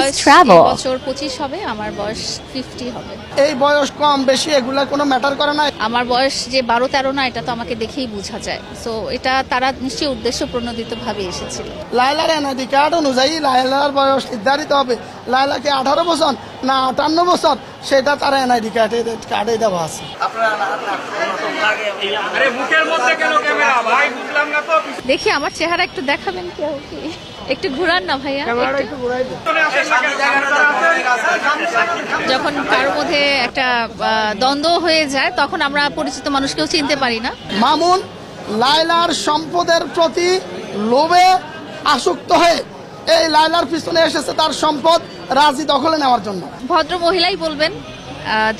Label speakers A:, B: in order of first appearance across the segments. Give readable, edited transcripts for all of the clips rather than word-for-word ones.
A: Let's travel.
B: বছর 25 হবে, আমার বয়স 50 হবে।
C: এই বয়স কম বেশি এগুলা কোনো ম্যাটার করে না।
B: আমার বয়স যে 12-13 না, এটা তো আমাকে দেখেই বোঝা যায়। সো এটা তারা নিশ্চয়ই উদ্দেশ্য প্রণোদিত ভাবে এসেছিল।
C: লায়লার এনআইডি কার্ড অনুযায়ী লায়লার বয়স নির্ধারিত হবে। লায়লা কি 18 বছর না 58 বছর, সেটা তার এনআইডি কার্ডে দেওয়া আছে।
B: দেখি আমার চেহারা একটু দেখাবেন কি? একটু ঘুরান না ভাইয়া। যখন কারোর মধ্যে একটা দ্বন্দ্ব হয়ে যায়, তখন আমরা পরিচিত মানুষকেও চিনতে পারি না।
C: মামুন লায়লার সম্পদের প্রতি লোভে আসক্ত হয়ে এই লায়লার পিছনে এসেছে তার সম্পদ রাজি দখলে নেওয়ার জন্য।
B: ভদ্র মহিলাই বলবেন,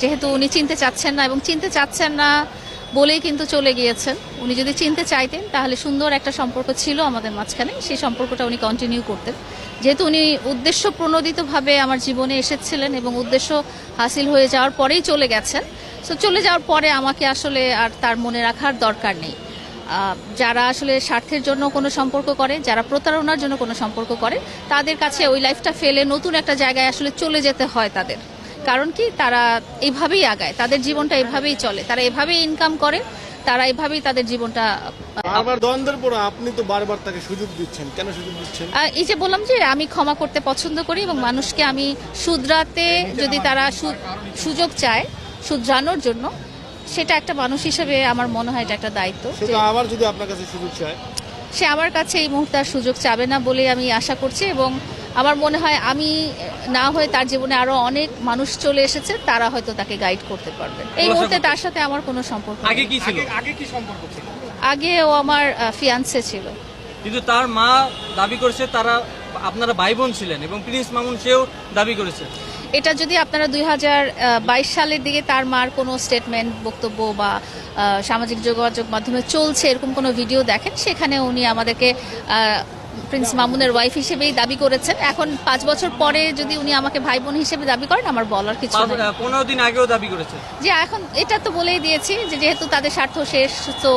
B: যেহেতু উনি চিনতে চাচ্ছেন না, এবং চিনতে চাচ্ছেন না বলেই কিন্তু চলে গিয়েছেন। উনি যদি চিনতে চাইতেন তাহলে সুন্দর একটা সম্পর্ক ছিল আমাদের মাঝখানে, সেই সম্পর্কটা উনি কন্টিনিউ করতেন। যেহেতু উনি উদ্দেশ্য প্রণোদিতভাবে আমার জীবনে এসেছিলেন এবং উদ্দেশ্য হাসিল হয়ে যাওয়ার পরেই চলে গেছেন, সো চলে যাওয়ার পরে আমাকে আসলে আর তার মনে রাখার দরকার নেই। যারা আসলে স্বার্থের জন্য কোনো সম্পর্ক করে, যারা প্রতারণার জন্য কোনো সম্পর্ক করে, তাদের কাছে ওই লাইফটা ফেলে নতুন একটা জায়গায় আসলে চলে যেতে হয় তাদের। কারণ কি, তারা এইভাবেই আগায়, তাদের জীবনটা এভাবেই চলে, তারা এভাবেই ইনকাম করে, তারা এভাবেই তাদের জীবনটা।
D: আবার দ্বন্দ্বের পর আপনি তো বারবার তাকে সুযোগ দিচ্ছেন, কেন সুযোগ দিচ্ছেন?
B: এই যে বললাম যে আমি ক্ষমা করতে পছন্দ করি, এবং মানুষকে আমি শুধরাতে যদি তারা সুযোগ চায় শুধরানোর জন্য, সেটা একটা মানুষ হিসেবে আমার মনে হয় এটা একটা দায়িত্ব।
D: সেটা আবার যদি আপনার কাছে সুযোগ চায়,
B: সে আমার কাছে এই মুহূর্তে আর সুযোগ চাবে না বলে আমি আশা করছি, এবং আমার মনে হয় আমি না হয়ে তার জীবনে আরো অনেক মানুষ চলে এসেছে, তারা হয়তো তাকে গাইড করতে পারবে। এই মুহূর্তে তার সাথে আমার কোনো সম্পর্ক নেই।
E: আগে কি ছিল?
D: আগে কি সম্পর্ক ছিল?
B: আগে ও আমার ফিয়ান্সে ছিল।
E: কিন্তু তার মা দাবি করেছে তারা আপনারা ভাই বোন ছিলেন, এবং প্রিন্স মামুন সেও দাবি করেছে।
B: এটা যদি আপনারা 2022 সালের দিকে তার মার কোনো স্টেটমেন্ট, বক্তব্য বা সামাজিক যোগাযোগ মাধ্যমে চলছে এরকম কোনো ভিডিও দেখেন, সেখানে উনি আমাদেরকে প্রিন্স মামুনের ওয়াইফ হিসেবেই দাবি করেছেন। এখন 5 বছর পরে যদি উনি আমাকে ভাই বোন হিসেবে দাবি করেন, আমার বলার কিছু নেই।
E: 15 দিন আগেও দাবি করেছে
B: যে এখন এটা তো বলেই দিয়েছি যে যেহেতু তাদের স্বার্থ শেষ, তো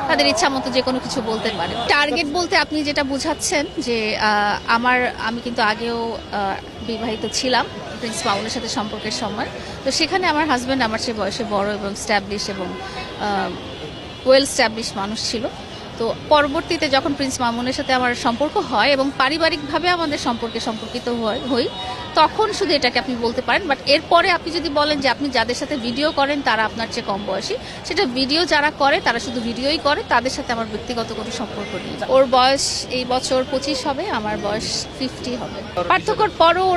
B: তাদের ইচ্ছা মতো যে কোনো কিছু বলতে পারে। টার্গেট বলতে আপনি যেটা বুঝাচ্ছেন যে আমি কিন্তু আগেও বিবাহিত ছিলাম প্রিন্স মামুনের সাথে সম্পর্কের সময়, তো সেখানে আমার হাজব্যান্ড আমার চেয়ে বয়সে বড় এবং স্ট্যাবলিশ এবং ওয়েল স্ট্যাবলিশ মানুষ ছিল। তো পরবর্তীতে যখন প্রিন্স মামুনের সাথে আমার সম্পর্ক হয় এবং পারিবারিকভাবে আমাদের সম্পর্কিত হই, তখন শুধু এটাকে আপনি বলতে পারেন। বাট এরপরে আপনি যদি বলেন যে আপনি যাদের সাথে ভিডিও করেন তারা আপনার চেয়ে কম বয়সী, সেটা ভিডিও যারা করে তারা শুধু ভিডিওই করে, তাদের সাথে আমার ব্যক্তিগত কোনো সম্পর্ক নেই। ওর বয়স এই বছর 25 হবে, আমার বয়স 50 হবে। পার্থক্যর পরও